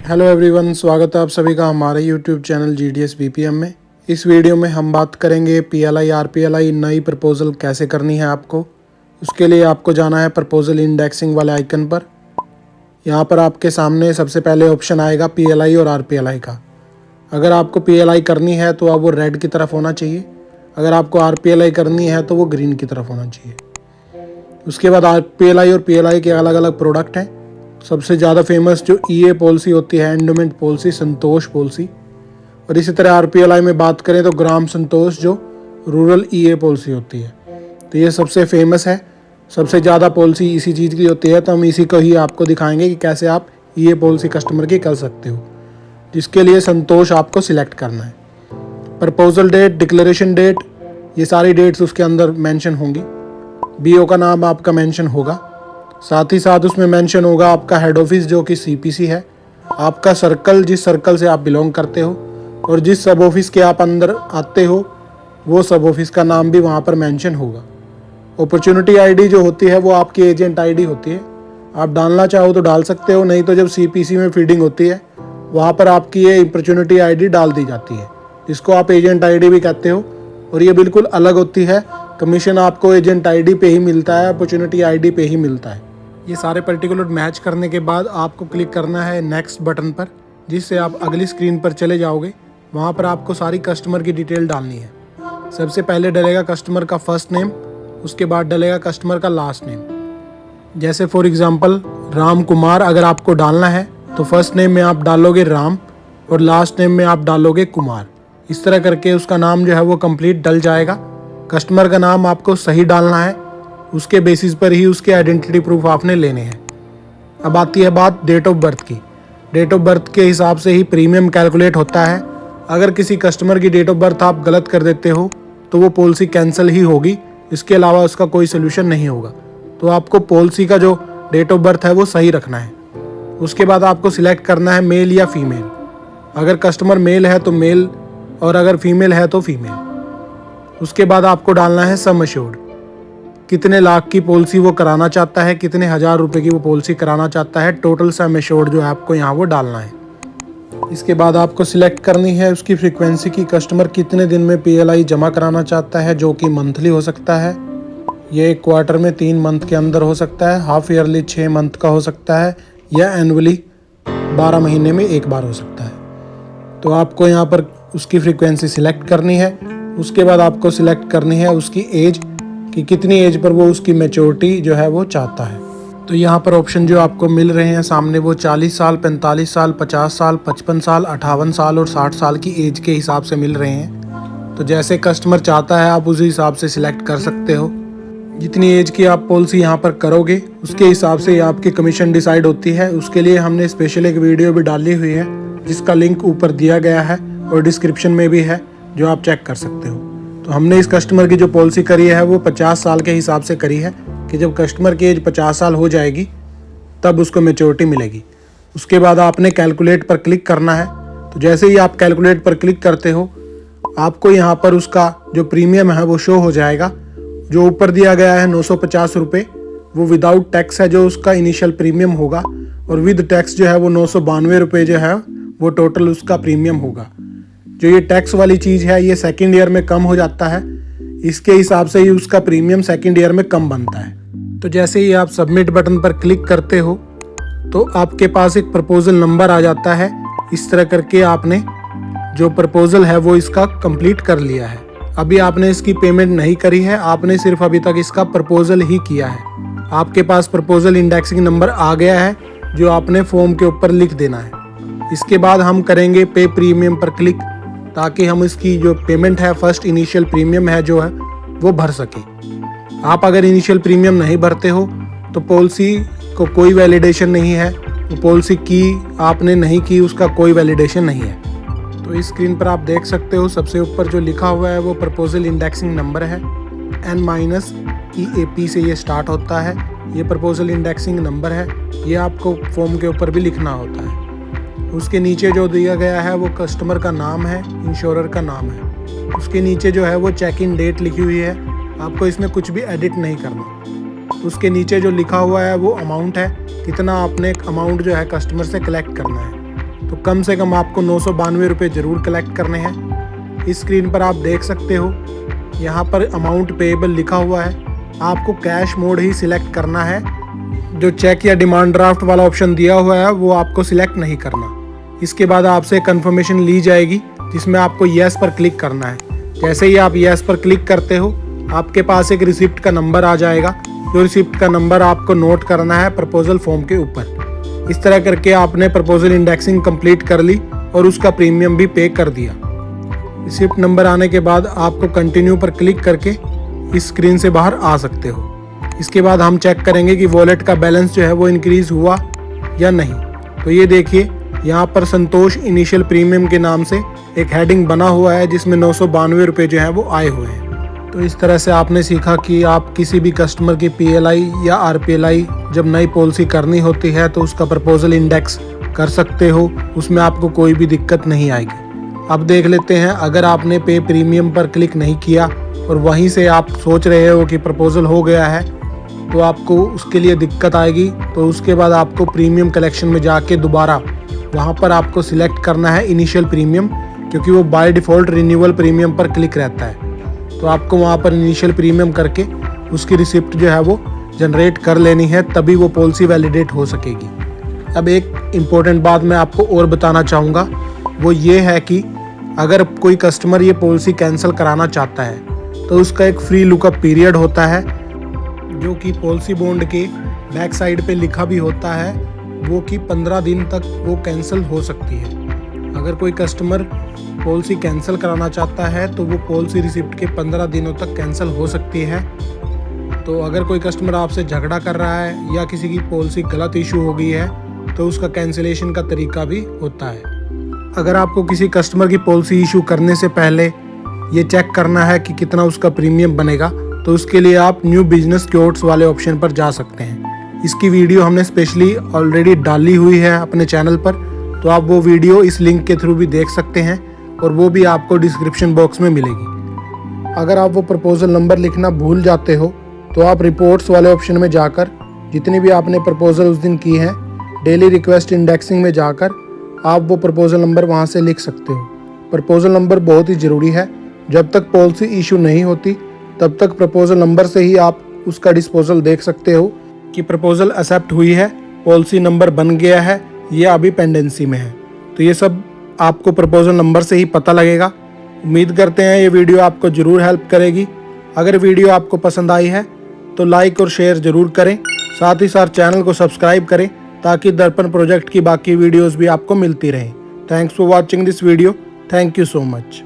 Hello everyone, स्वागत है आप सभी का हमारे यूट्यूब चैनल GDS BPM में। इस वीडियो में हम बात करेंगे PLI RPLI नई प्रपोज़ल कैसे करनी है आपको। उसके लिए आपको जाना है प्रपोज़ल इंडेक्सिंग वाले आइकन पर। यहाँ पर आपके सामने सबसे पहले ऑप्शन आएगा PLI और RPLI का। अगर आपको PLI करनी है तो अब वो रेड की तरफ होना चाहिए, अगर आपको RPLI करनी है तो वो ग्रीन की तरफ होना चाहिए। उसके बाद RPLI और PLI के अलग अलग प्रोडक्ट हैं। सबसे ज़्यादा फेमस जो EA पॉलिसी होती है, एंडोमेंट पॉलिसी, संतोष पॉलिसी, और इसी तरह RPLI में बात करें तो ग्राम संतोष जो रूरल EA पॉलिसी होती है। तो ये सबसे फेमस है, सबसे ज़्यादा पॉलिसी इसी चीज़ की होती है। तो हम इसी को ही आपको दिखाएंगे कि कैसे आप EA पॉलिसी कस्टमर की कर सकते हो, जिसके लिए संतोष आपको सिलेक्ट करना है। प्रपोजल डेट, डिक्लेरेशन डेट, ये सारी डेट्स उसके अंदर मेंशन होंगी। BO का नाम आपका मेंशन होगा, साथ ही साथ उसमें मेंशन होगा आपका हेड ऑफिस जो कि CPC है, आपका सर्कल जिस सर्कल से आप बिलोंग करते हो, और जिस सब ऑफिस के आप अंदर आते हो वो सब ऑफिस का नाम भी वहाँ पर मेंशन होगा। अपॉर्चुनिटी ID जो होती है वो आपकी एजेंट ID होती है, आप डालना चाहो तो डाल सकते हो, नहीं तो जब CPC में फीडिंग होती है वहाँ पर आपकी ये अपॉर्चुनिटी ID डाल दी जाती है, जिसको आप एजेंट ID भी कहते हो। और ये बिल्कुल अलग होती है, कमीशन आपको एजेंट ID पे ही मिलता है, अपॉर्चुनिटी ID पे ही मिलता है। ये सारे पर्टिकुलर मैच करने के बाद आपको क्लिक करना है नेक्स्ट बटन पर, जिससे आप अगली स्क्रीन पर चले जाओगे। वहाँ पर आपको सारी कस्टमर की डिटेल डालनी है। सबसे पहले डलेगा कस्टमर का फर्स्ट नेम, उसके बाद डलेगा कस्टमर का लास्ट नेम। जैसे फॉर एग्जांपल राम कुमार अगर आपको डालना है तो फर्स्ट नेम में आप डालोगे राम और लास्ट नेम में आप डालोगे कुमार। इस तरह करके उसका नाम जो है वो कंप्लीट डल जाएगा। कस्टमर का नाम आपको सही डालना है, उसके बेसिस पर ही उसके आइडेंटिटी प्रूफ आपने लेने हैं। अब आती है बात डेट ऑफ बर्थ की। डेट ऑफ बर्थ के हिसाब से ही प्रीमियम कैलकुलेट होता है। अगर किसी कस्टमर की डेट ऑफ बर्थ आप गलत कर देते हो तो वो पॉलिसी कैंसिल ही होगी, इसके अलावा उसका कोई सोल्यूशन नहीं होगा। तो आपको पॉलिसी का जो डेट ऑफ बर्थ है वो सही रखना है। उसके बाद आपको सिलेक्ट करना है मेल या फीमेल। अगर कस्टमर मेल है तो मेल, और अगर फीमेल है तो फीमेल। उसके बाद आपको डालना है सम एश्योर्ड, कितने लाख की पॉलिसी वो कराना चाहता है, कितने हज़ार रुपए की वो पॉलिसी कराना चाहता है। टोटल सम एश्योर्ड जो है आपको यहाँ वो डालना है। इसके बाद आपको सिलेक्ट करनी है उसकी फ्रीक्वेंसी की, कस्टमर कितने दिन में PLI जमा कराना चाहता है, जो कि मंथली हो सकता है, ये एक क्वार्टर में 3 मंथ के अंदर हो सकता है, हाफ ईयरली 6 मंथ का हो सकता है, या एनुअली 12 महीने में एक बार हो सकता है। तो आपको यहाँ पर उसकी फ्रीक्वेंसी सिलेक्ट करनी है। उसके बाद आपको सिलेक्ट करनी है उसकी एज, कि कितनी एज पर वो उसकी मैच्योरिटी जो है वो चाहता है। तो यहाँ पर ऑप्शन जो आपको मिल रहे हैं सामने वो 40 साल, 45 साल, 50 साल, 55 साल, 58 साल और 60 साल की एज के हिसाब से मिल रहे हैं। तो जैसे कस्टमर चाहता है आप उसी हिसाब से सिलेक्ट कर सकते हो। जितनी एज की आप पॉलिसी यहाँ पर करोगे उसके हिसाब से आपकी कमीशन डिसाइड होती है। उसके लिए हमने स्पेशल एक वीडियो भी डाली हुई है, जिसका लिंक ऊपर दिया गया है और डिस्क्रिप्शन में भी है, जो आप चेक कर सकते हो। तो हमने इस कस्टमर की जो पॉलिसी करी है वो 50 साल के हिसाब से करी है, कि जब कस्टमर की एज 50 साल हो जाएगी तब उसको मैच्योरिटी मिलेगी। उसके बाद आपने कैलकुलेट पर क्लिक करना है। तो जैसे ही आप कैलकुलेट पर क्लिक करते हो आपको यहाँ पर उसका जो प्रीमियम है वो शो हो जाएगा। जो ऊपर दिया गया है 950 रुपये, वो विदाउट टैक्स है जो उसका इनिशियल प्रीमियम होगा, और विद टैक्स जो है वो 992 रुपये जो है वो टोटल उसका प्रीमियम होगा। जो ये टैक्स वाली चीज़ है ये सेकेंड ईयर में कम हो जाता है, इसके हिसाब से ही उसका प्रीमियम सेकेंड ईयर में कम बनता है। तो जैसे ही आप सबमिट बटन पर क्लिक करते हो तो आपके पास एक प्रपोजल नंबर आ जाता है। इस तरह करके आपने जो प्रपोजल है वो इसका कंप्लीट कर लिया है। अभी आपने इसकी पेमेंट नहीं करी है, आपने सिर्फ अभी तक इसका प्रपोजल ही किया है। आपके पास प्रपोजल इंडेक्सिंग नंबर आ गया है, जो आपने फॉर्म के ऊपर लिख देना है। इसके बाद हम करेंगे पे प्रीमियम पर क्लिक, ताकि हम इसकी जो पेमेंट है, फर्स्ट इनिशियल प्रीमियम है जो है वो भर सके। आप अगर इनिशियल प्रीमियम नहीं भरते हो तो पॉलिसी को कोई वैलिडेशन नहीं है, तो पॉलिसी की आपने नहीं की उसका कोई वैलिडेशन नहीं है। तो इस स्क्रीन पर आप देख सकते हो सबसे ऊपर जो लिखा हुआ है वो प्रपोजल इंडेक्सिंग नंबर है। N-EAP से ये स्टार्ट होता है, ये प्रपोजल इंडेक्सिंग नंबर है। ये आपको फॉर्म के ऊपर भी लिखना होता है। उसके नीचे जो दिया गया है वो कस्टमर का नाम है, इंश्योरर का नाम है। उसके नीचे जो है वो चेक इन डेट लिखी हुई है, आपको इसमें कुछ भी एडिट नहीं करना। उसके नीचे जो लिखा हुआ है वो अमाउंट है, कितना आपने अमाउंट जो है कस्टमर से कलेक्ट करना है। तो कम से कम आपको 992 रुपये ज़रूर कलेक्ट करने हैं। इस स्क्रीन पर आप देख सकते हो यहाँ पर अमाउंट पेएबल लिखा हुआ है। आपको कैश मोड ही सिलेक्ट करना है। जो चेक या डिमांड ड्राफ्ट वाला ऑप्शन दिया हुआ है वो आपको सिलेक्ट नहीं करना। इसके बाद आपसे कंफर्मेशन ली जाएगी जिसमें आपको येस पर क्लिक करना है। जैसे ही आप येस पर क्लिक करते हो आपके पास एक रिसिप्ट का नंबर आ जाएगा। जो रिसिप्ट का नंबर आपको नोट करना है प्रपोजल फॉर्म के ऊपर। इस तरह करके आपने प्रपोजल इंडेक्सिंग कंप्लीट कर ली और उसका प्रीमियम भी पे कर दिया। रिसिप्ट नंबर आने के बाद आपको कंटिन्यू पर क्लिक करके इस स्क्रीन से बाहर आ सकते हो। इसके बाद हम चेक करेंगे कि वॉलेट का बैलेंस जो है वो इंक्रीज हुआ या नहीं। तो ये देखिए यहाँ पर संतोष इनिशियल प्रीमियम के नाम से एक हेडिंग बना हुआ है जिसमें 992 रुपये जो है वो आए हुए हैं। तो इस तरह से आपने सीखा कि आप किसी भी कस्टमर की PLI या RPLI जब नई पॉलिसी करनी होती है तो उसका प्रपोजल इंडेक्स कर सकते हो, उसमें आपको कोई भी दिक्कत नहीं आएगी। अब देख लेते हैं, अगर आपने पे प्रीमियम पर क्लिक नहीं किया और वहीं से आप सोच रहे हो कि प्रपोजल हो गया है तो आपको उसके लिए दिक्कत आएगी। तो उसके बाद आपको प्रीमियम कलेक्शन में जाके दोबारा वहाँ पर आपको सिलेक्ट करना है इनिशियल प्रीमियम, क्योंकि वो बाय डिफ़ॉल्ट रिन्यूअल प्रीमियम पर क्लिक रहता है। तो आपको वहाँ पर इनिशियल प्रीमियम करके उसकी रिसिप्ट जो है वो जनरेट कर लेनी है, तभी वो पॉलिसी वैलिडेट हो सकेगी। अब एक इम्पोर्टेंट बात मैं आपको और बताना चाहूँगा, वो ये है कि अगर कोई कस्टमर ये पॉलिसी कैंसिल कराना चाहता है तो उसका एक फ्री लुकअप पीरियड होता है जो कि पॉलिसी बॉन्ड के बैक साइड पे लिखा भी होता है, वो कि 15 दिन तक वो कैंसिल हो सकती है। अगर कोई कस्टमर पॉलिसी कैंसिल कराना चाहता है तो वो पॉलिसी रिसिप्ट के 15 दिनों तक कैंसिल हो सकती है। तो अगर कोई कस्टमर आपसे झगड़ा कर रहा है या किसी की पॉलिसी गलत इशू हो गई है तो उसका कैंसिलेशन का तरीका भी होता है। अगर आपको किसी कस्टमर की पॉलिसी इशू करने से पहले ये चेक करना है कि कितना उसका प्रीमियम बनेगा तो उसके लिए आप न्यू बिजनेस क्योट्स वाले ऑप्शन पर जा सकते हैं। इसकी वीडियो हमने स्पेशली ऑलरेडी डाली हुई है अपने चैनल पर, तो आप वो वीडियो इस लिंक के थ्रू भी देख सकते हैं और वो भी आपको डिस्क्रिप्शन बॉक्स में मिलेगी। अगर आप वो प्रपोजल नंबर लिखना भूल जाते हो तो आप रिपोर्ट्स वाले ऑप्शन में जाकर जितनी भी आपने प्रपोजल उस दिन की है डेली रिक्वेस्ट इंडेक्सिंग में जाकर आप वो प्रपोजल नंबर वहाँ से लिख सकते हो। प्रपोजल नंबर बहुत ही ज़रूरी है। जब तक पॉलिसी इशू नहीं होती तब तक प्रपोजल नंबर से ही आप उसका डिस्पोजल देख सकते हो कि प्रपोजल एक्सेप्ट हुई है, पॉलिसी नंबर बन गया है या अभी पेंडेंसी में है। तो ये सब आपको प्रपोजल नंबर से ही पता लगेगा। उम्मीद करते हैं ये वीडियो आपको ज़रूर हेल्प करेगी। अगर वीडियो आपको पसंद आई है तो लाइक और शेयर ज़रूर करें, साथ ही साथ चैनल को सब्सक्राइब करें ताकि दर्पण प्रोजेक्ट की बाकी वीडियोस भी आपको मिलती रहें। Thanks for watching this video. Thank you so much.